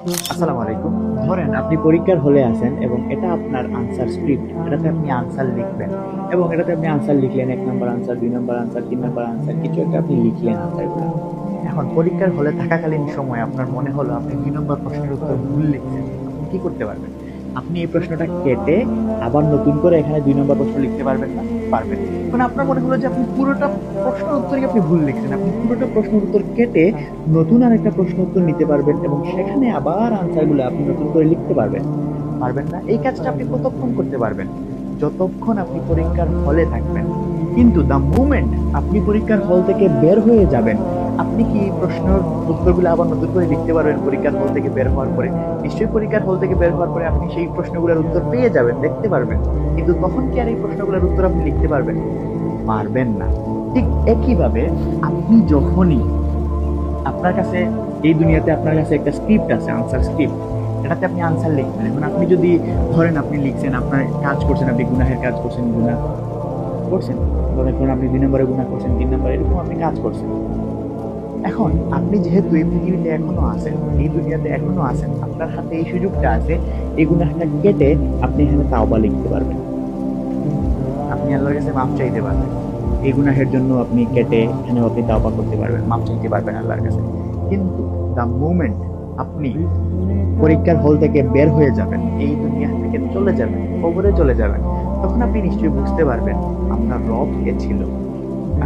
আসসালামু আলাইকুম। ধরেন আপনি পরীক্ষার হলে আছেন এবং এটা আপনার আনসার স্ক্রিপ্ট। এটাতে আপনি আনসার লিখবেন এবং এটাতে আপনি আনসার লিখলেন, ১ number answer, ২ number answer, ৩ number answer, কিছু একটা আপনি লিখলেন আনসারগুলো। এখন পরীক্ষার হলে থাকাকালীন সময় আপনার মনে হলো আপনি ২ নম্বর প্রশ্নের উত্তর ভুল লিখছেন। আপনি কি করতে পারবেন? আপনি এই প্রশ্নটা কেটে আবার নতুন করে এখানে ২ নম্বর প্রশ্ন লিখতে পারবেন না? পারবেন। এখন আপনার মনে হলো যে আপনি পুরোটা প্রশ্নের উত্তরই আপনি ভুল লিখছেন। আপনি পুরোটা প্রশ্নের উত্তর কেটে নতুন আরেকটা প্রশ্ন উত্তর নিতে পারবেন এবং সেখানে আবার আনসারগুলো আপনি নতুন করে লিখতে পারবেন। পারবেন না? এই কাজটা আপনি কতক্ষণ করতে পারবেন? যতক্ষণ আপনি পরীক্ষার হলে থাকবেন। কিন্তু দ্য মোমেন্ট আপনি পরীক্ষার হল থেকে বের হয়ে যাবেন, আপনি কি এই প্রশ্নের উত্তরগুলো আবার নতুন করে লিখতে পারবেন পরীক্ষার হল থেকে বের হওয়ার পরে? নিশ্চয়ই পরীক্ষার হল থেকে বের হওয়ার পরে আপনি সেই প্রশ্নগুলোর উত্তর পেয়ে যাবেন, দেখতে পারবেন। কিন্তু তখন কি আর এই প্রশ্নগুলোর উত্তর আপনি লিখতে পারবেন? পারবেন না। ঠিক একইভাবে আপনি যখনই আপনার কাছে এই দুনিয়াতে আপনার কাছে একটা স্ক্রিপ্ট আছে, আনসার স্ক্রিপ্ট। এটাতে আপনি আনসার লিখবেন। এখন আপনি যদি ধরেন আপনি লিখছেন, আপনার কাজ করছেন, আপনি গুনাহের কাজ করছেন, গুনাহ করছেন। ধরেন আপনি ২ নম্বরে গুনাহ করছেন, ৩ নম্বরে এরকম আপনি কাজ করছেন। এখন আপনি যেহেতু এই পৃথিবীতে এখনো আছেন, এই দুনিয়াতে এখনো আছেন, আপনার হাতে এই সুযোগটা আছে, এই গুনাহটা কেটে আপনি এখানে তাওবা লিখতে পারবেন। আপনি আল্লাহর কাছে মাফ চাইতে পারবেন। এই গুনাহের জন্য আপনি কেটে এখানেও আপনি তাওবা করতে পারবেন, মাফ চাইতে পারবেন আল্লাহর কাছে। কিন্তু দ্য মোমেন্ট আপনি পরীক্ষার হল থেকে বের হয়ে যাবেন, এই দুনিয়া থেকে চলে যাবেন, কবরে চলে যাবেন, তখন আপনি নিশ্চয়ই বুঝতে পারবেন আপনার রব কে ছিল।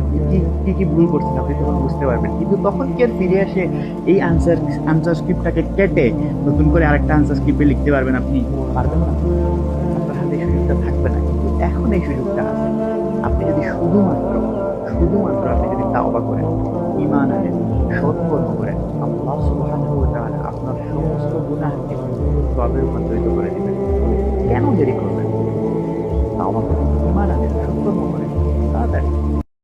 আপনি কি কি কি ভুল করছেন আপনি তখন বুঝতে পারবেন। কিন্তু তখন কি আর ফিরে আসে এই আনসার স্ক্রিপ্টটাকে কেটে নতুন করে আরেকটা আনসার স্ক্রিপ্টে লিখতে পারবেন আপনি? পারবেন না। আপনার হাতে এই সুযোগটা থাকবে না। কিন্তু এখন এই সুযোগটা আছে। আপনি যদি শুধুমাত্র আপনি যদি তাওবা করেন, ঈমান আনেন, সৎ কর্ম করেন, আল্লাহ সুবহানাহু ওয়া তাআলা আপনার সমস্ত গুনাহকে তওবায় রূপান্তরিত করে দিবেন। কেন দেরি করবেন?